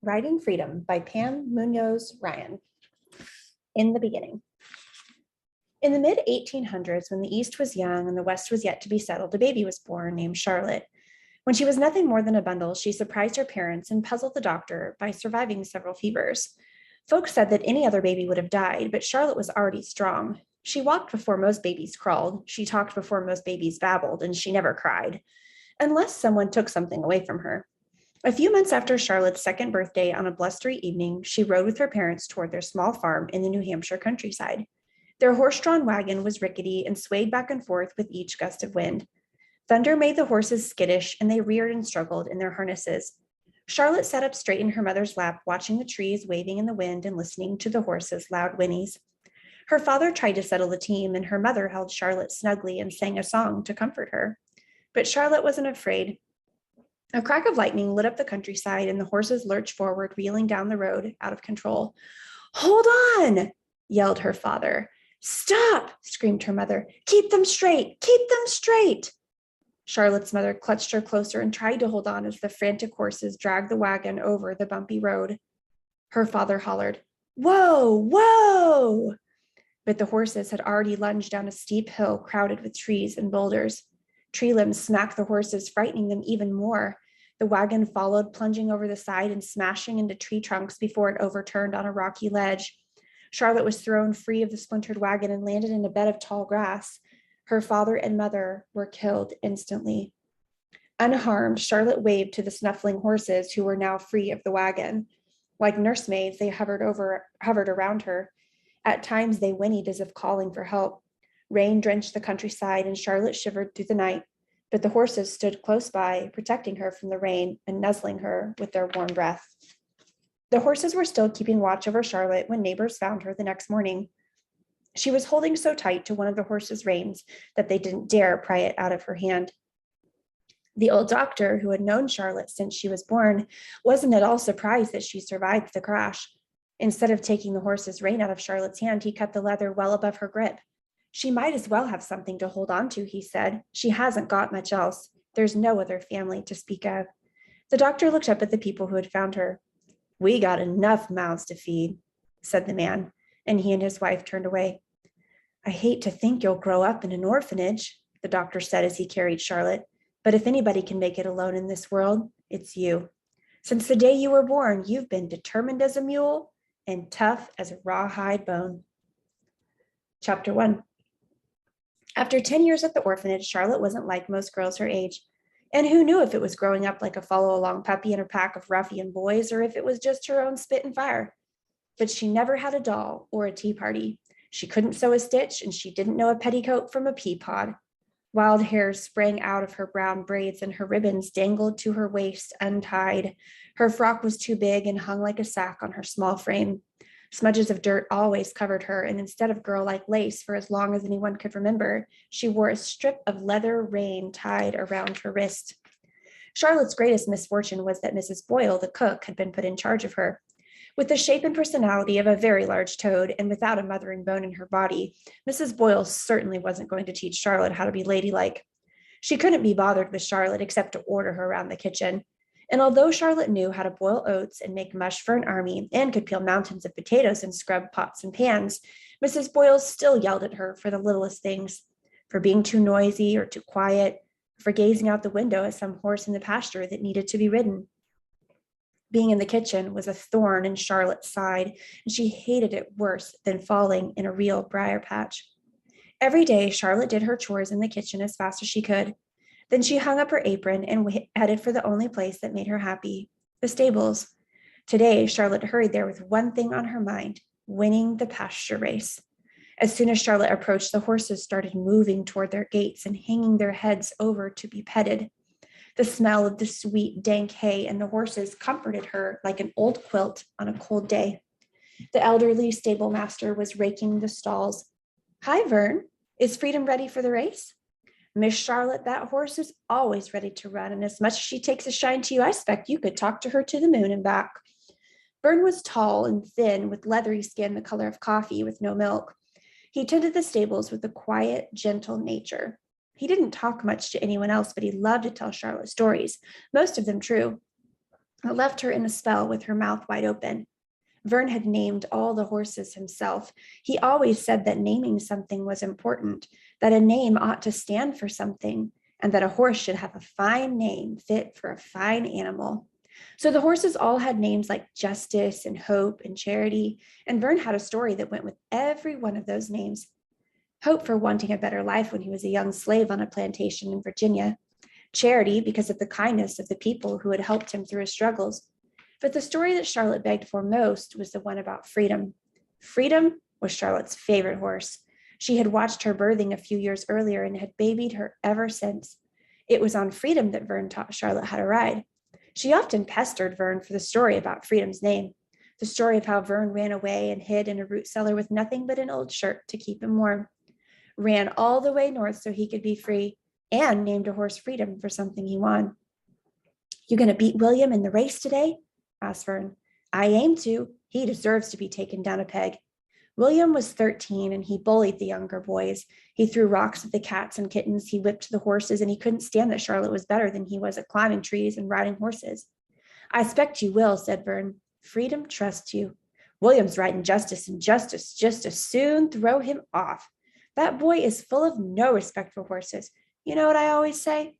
Riding Freedom by Pam Munoz Ryan. In the beginning. In the mid-1800s, when the East was young and the West was yet to be settled, a baby was born named Charlotte. When she was nothing more than a bundle, she surprised her parents and puzzled the doctor by surviving several fevers. Folks said that any other baby would have died, but Charlotte was already strong. She walked before most babies crawled, she talked before most babies babbled, and she never cried, unless someone took something away from her. A few months after Charlotte's second birthday, on a blustery evening, she rode with her parents toward their small farm in the New Hampshire countryside. Their horse-drawn wagon was rickety and swayed back and forth with each gust of wind. Thunder made the horses skittish, and they reared and struggled in their harnesses. Charlotte sat up straight in her mother's lap, watching the trees waving in the wind and listening to the horses' loud whinnies. Her father tried to settle the team, and her mother held Charlotte snugly and sang a song to comfort her. But Charlotte wasn't afraid. A crack of lightning lit up the countryside, and the horses lurched forward, reeling down the road, out of control. "Hold on!" yelled her father. "Stop!" screamed her mother. "Keep them straight! Keep them straight!" Charlotte's mother clutched her closer and tried to hold on as the frantic horses dragged the wagon over the bumpy road. Her father hollered, "Whoa, whoa!" But the horses had already lunged down a steep hill crowded with trees and boulders. Tree limbs smacked the horses, frightening them even more. The wagon followed, plunging over the side and smashing into tree trunks before it overturned on a rocky ledge. Charlotte was thrown free of the splintered wagon and landed in a bed of tall grass. Her father and mother were killed instantly. Unharmed, Charlotte waved to the snuffling horses who were now free of the wagon. Like nursemaids, they hovered around her. At times, they whinnied as if calling for help. Rain drenched the countryside, and Charlotte shivered through the night, but the horses stood close by, protecting her from the rain and nuzzling her with their warm breath. The horses were still keeping watch over Charlotte when neighbors found her the next morning. She was holding so tight to one of the horses' reins that they didn't dare pry it out of her hand. The old doctor, who had known Charlotte since she was born, wasn't at all surprised that she survived the crash. Instead of taking the horse's rein out of Charlotte's hand, he cut the leather well above her grip. "She might as well have something to hold on to," he said. "She hasn't got much else. There's no other family to speak of." The doctor looked up at the people who had found her. "We got enough mouths to feed," said the man, and he and his wife turned away. "I hate to think you'll grow up in an orphanage," the doctor said as he carried Charlotte. "But if anybody can make it alone in this world, it's you. Since the day you were born, you've been determined as a mule and tough as a rawhide bone." Chapter 1. After 10 years at the orphanage, Charlotte wasn't like most girls her age. And who knew if it was growing up like a follow-along puppy in a pack of ruffian boys, or if it was just her own spit and fire. But she never had a doll or a tea party. She couldn't sew a stitch, and she didn't know a petticoat from a pea pod. Wild hair sprang out of her brown braids, and her ribbons dangled to her waist untied. Her frock was too big and hung like a sack on her small frame. Smudges of dirt always covered her, and instead of girl-like lace for as long as anyone could remember, she wore a strip of leather rein tied around her wrist. Charlotte's greatest misfortune was that Mrs. Boyle, the cook, had been put in charge of her. With the shape and personality of a very large toad and without a mothering bone in her body, Mrs. Boyle certainly wasn't going to teach Charlotte how to be ladylike. She couldn't be bothered with Charlotte except to order her around the kitchen. And although Charlotte knew how to boil oats and make mush for an army and could peel mountains of potatoes and scrub pots and pans, Mrs. Boyle still yelled at her for the littlest things, for being too noisy or too quiet, for gazing out the window at some horse in the pasture that needed to be ridden. Being in the kitchen was a thorn in Charlotte's side, and she hated it worse than falling in a real briar patch. Every day, Charlotte did her chores in the kitchen as fast as she could. Then she hung up her apron and headed for the only place that made her happy, the stables. Today, Charlotte hurried there with one thing on her mind: winning the pasture race. As soon as Charlotte approached, the horses started moving toward their gates and hanging their heads over to be petted. The smell of the sweet, dank hay and the horses comforted her like an old quilt on a cold day. The elderly stable master was raking the stalls. "Hi, Vern. Is Freedom ready for the race?" "Miss Charlotte, that horse is always ready to run, and as much as she takes a shine to you, I expect you could talk to her to the moon and back." Vern was tall and thin, with leathery skin the color of coffee with no milk. He tended the stables with a quiet, gentle nature. He didn't talk much to anyone else, but he loved to tell Charlotte stories, most of them true. It left her in a spell with her mouth wide open. Vern had named all the horses himself. He always said that naming something was important, that a name ought to stand for something, and that a horse should have a fine name fit for a fine animal. So the horses all had names like Justice and Hope and Charity, and Vern had a story that went with every one of those names. Hope for wanting a better life when he was a young slave on a plantation in Virginia. Charity because of the kindness of the people who had helped him through his struggles. But the story that Charlotte begged for most was the one about Freedom. Freedom was Charlotte's favorite horse. She had watched her birthing a few years earlier and had babied her ever since. It was on Freedom that Vern taught Charlotte how to ride. She often pestered Vern for the story about Freedom's name, the story of how Vern ran away and hid in a root cellar with nothing but an old shirt to keep him warm, ran all the way north so he could be free, and named a horse Freedom for something he won. "You gonna beat William in the race today?" asked Vern. "I aim to. He deserves to be taken down a peg." William was 13 and he bullied the younger boys. He threw rocks at the cats and kittens. He whipped the horses, and he couldn't stand that Charlotte was better than he was at climbing trees and riding horses. "I expect you will," said Vern. "Freedom trusts you. William's riding Justice, and Justice just as soon throw him off. That boy is full of no respect for horses. You know what I always say?"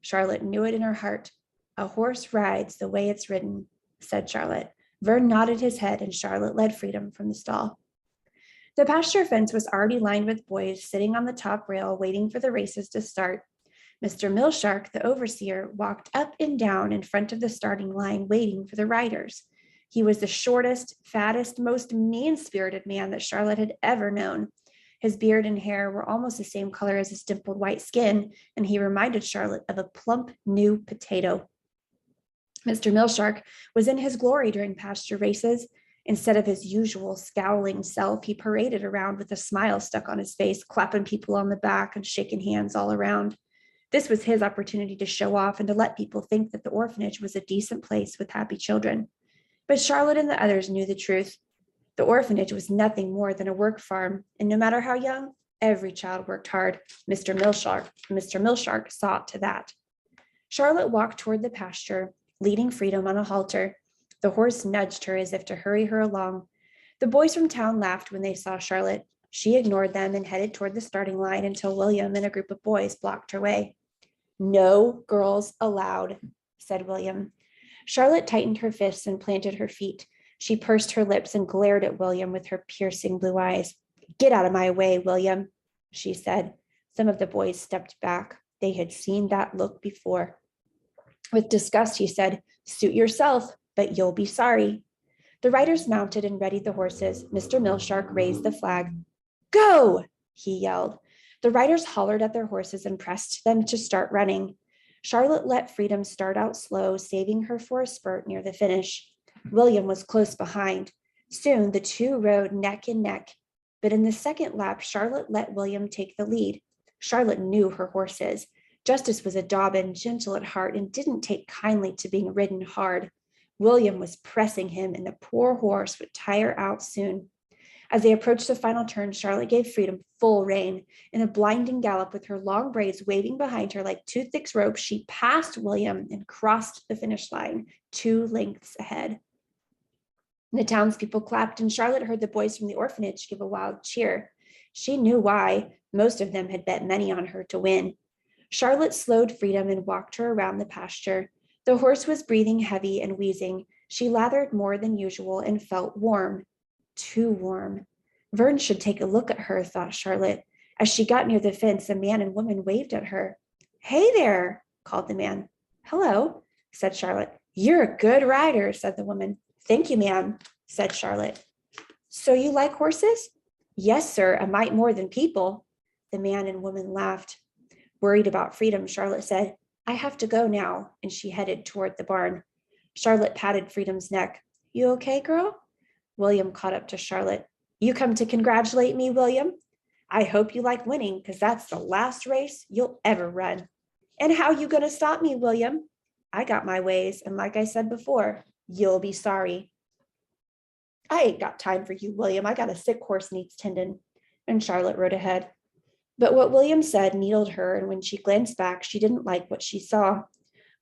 Charlotte knew it in her heart. "A horse rides the way it's ridden," said Charlotte. Vern nodded his head, and Charlotte led Freedom from the stall. The pasture fence was already lined with boys sitting on the top rail waiting for the races to start. Mr. Millshark, the overseer, walked up and down in front of the starting line waiting for the riders. He was the shortest, fattest, most mean-spirited man that Charlotte had ever known. His beard and hair were almost the same color as his dimpled white skin, and he reminded Charlotte of a plump new potato. Mr. Millshark was in his glory during pasture races. Instead of his usual scowling self, he paraded around with a smile stuck on his face, clapping people on the back and shaking hands all around. This was his opportunity to show off and to let people think that the orphanage was a decent place with happy children. But Charlotte and the others knew the truth. The orphanage was nothing more than a work farm, and no matter how young, every child worked hard. Mr. Millshark saw to that. Charlotte walked toward the pasture, leading Freedom on a halter. The horse nudged her as if to hurry her along. The boys from town laughed when they saw Charlotte. She ignored them and headed toward the starting line until William and a group of boys blocked her way. "No girls allowed," said William. Charlotte tightened her fists and planted her feet. She pursed her lips and glared at William with her piercing blue eyes. "Get out of my way, William," she said. Some of the boys stepped back. They had seen that look before. With disgust, he said, "Suit yourself, but you'll be sorry." The riders mounted and readied the horses. Mr. Millshark raised the flag. "Go!" he yelled. The riders hollered at their horses and pressed them to start running. Charlotte let Freedom start out slow, saving her for a spurt near the finish. William was close behind. Soon the two rode neck and neck. But in the second lap, Charlotte let William take the lead. Charlotte knew her horses. Justice was a Dobbin, gentle at heart, and didn't take kindly to being ridden hard. William was pressing him, and the poor horse would tire out soon. As they approached the final turn, Charlotte gave Freedom full rein. In a blinding gallop, with her long braids waving behind her like toothpick ropes, she passed William and crossed the finish line 2 lengths ahead. The townspeople clapped, and Charlotte heard the boys from the orphanage give a wild cheer. She knew why. Most of them had bet money on her to win. Charlotte slowed Freedom and walked her around the pasture. The horse was breathing heavy and wheezing. She lathered more than usual and felt warm. Too warm. Vern should take a look at her, thought Charlotte. As she got near the fence, a man and woman waved at her. "Hey there," called the man. "Hello," said Charlotte. "You're a good rider," said the woman. "Thank you, ma'am," said Charlotte. "So you like horses?" "Yes, sir, a mite more than people." The man and woman laughed. Worried about Freedom, Charlotte said, "I have to go now," and she headed toward the barn. Charlotte patted Freedom's neck. "You okay, girl?" William caught up to Charlotte. "You come to congratulate me, William? I hope you like winning, because that's the last race you'll ever run." "And how you gonna stop me, William?" "I got my ways, and like I said before, you'll be sorry." "I ain't got time for you, William. I got a sick horse needs tending." And Charlotte rode ahead. But what William said needled her, and when she glanced back, she didn't like what she saw.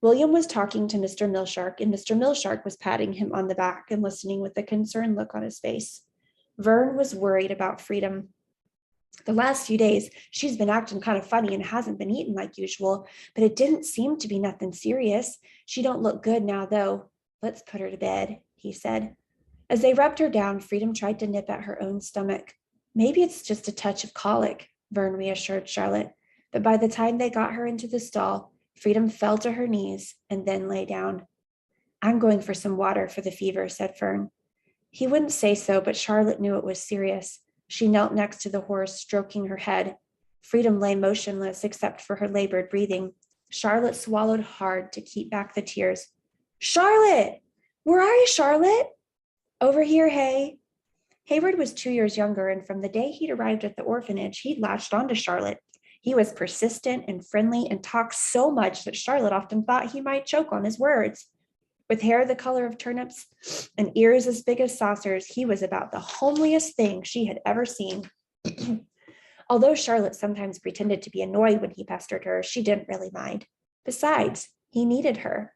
William was talking to Mr. Millshark, and Mr. Millshark was patting him on the back and listening with a concerned look on his face. Vern was worried about Freedom. The last few days, she's been acting kind of funny and hasn't been eating like usual, but it didn't seem to be nothing serious. She don't look good now, though. Let's put her to bed, he said. As they rubbed her down, Freedom tried to nip at her own stomach. Maybe it's just a touch of colic, Vern reassured Charlotte. But by the time they got her into the stall, Freedom fell to her knees and then lay down. I'm going for some water for the fever, said Fern. He wouldn't say so, but Charlotte knew it was serious. She knelt next to the horse, stroking her head. Freedom lay motionless except for her labored breathing. Charlotte swallowed hard to keep back the tears. Charlotte! Where are you, Charlotte? Over here, Hay. Hayward was 2 years younger, and from the day he'd arrived at the orphanage, he'd latched onto Charlotte. He was persistent and friendly and talked so much that Charlotte often thought he might choke on his words. With hair the color of turnips and ears as big as saucers, he was about the homeliest thing she had ever seen. Although Charlotte sometimes pretended to be annoyed when he pestered her, she didn't really mind. Besides, he needed her.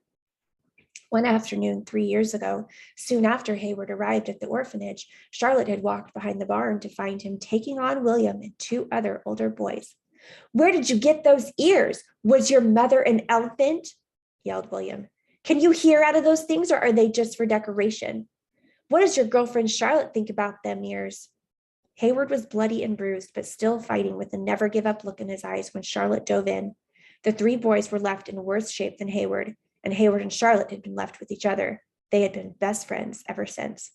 One afternoon 3 years ago, soon after Hayward arrived at the orphanage, Charlotte had walked behind the barn to find him taking on William and 2 other older boys. Where did you get those ears? Was your mother an elephant? Yelled William. Can you hear out of those things, or are they just for decoration? What does your girlfriend Charlotte think about them ears? Hayward was bloody and bruised, but still fighting with a never give up look in his eyes when Charlotte dove in. The 3 boys were left in worse shape than Hayward, and Hayward and Charlotte had been left with each other. They had been best friends ever since.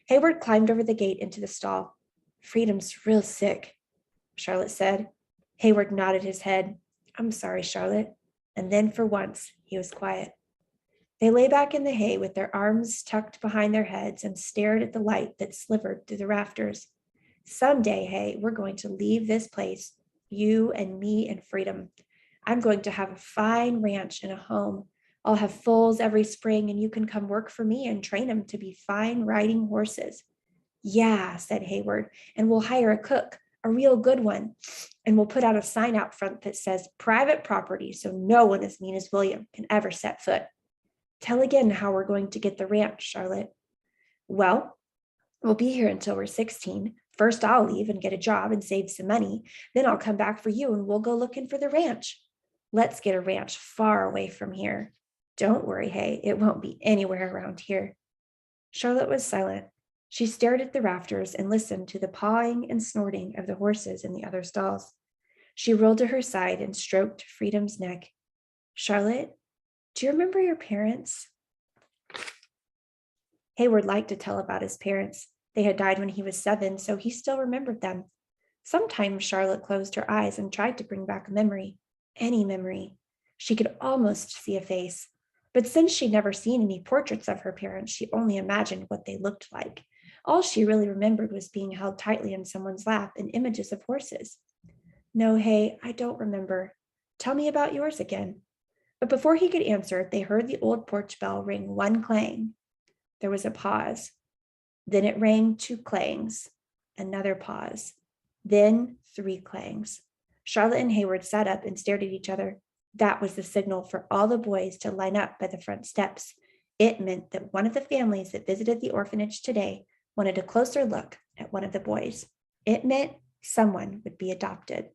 Hayward climbed over the gate into the stall. Freedom's real sick, Charlotte said. Hayward nodded his head. I'm sorry, Charlotte. And then for once, he was quiet. They lay back in the hay with their arms tucked behind their heads and stared at the light that slivered through the rafters. Someday, Hay, we're going to leave this place, you and me and Freedom. I'm going to have a fine ranch and a home. I'll have foals every spring, and you can come work for me and train them to be fine riding horses. Yeah, said Hayward, and we'll hire a cook, a real good one, and we'll put out a sign out front that says private property so no one as mean as William can ever set foot. Tell again how we're going to get the ranch, Charlotte. Well, we'll be here until we're 16. First, I'll leave and get a job and save some money. Then I'll come back for you and we'll go looking for the ranch. Let's get a ranch far away from here. Don't worry, Hay, it won't be anywhere around here. Charlotte was silent. She stared at the rafters and listened to the pawing and snorting of the horses in the other stalls. She rolled to her side and stroked Freedom's neck. Charlotte, do you remember your parents? Hayward liked to tell about his parents. They had died when he was 7, so he still remembered them. Sometimes Charlotte closed her eyes and tried to bring back a memory, any memory. She could almost see a face. But since she'd never seen any portraits of her parents, she only imagined what they looked like. All she really remembered was being held tightly in someone's lap and images of horses. No, Hay, I don't remember. Tell me about yours again. But before he could answer, they heard the old porch bell ring 1 clang. There was a pause. Then it rang 2 clangs, another pause, then 3 clangs. Charlotte and Hayward sat up and stared at each other. That was the signal for all the boys to line up by the front steps. It meant that one of the families that visited the orphanage today wanted a closer look at one of the boys. It meant someone would be adopted.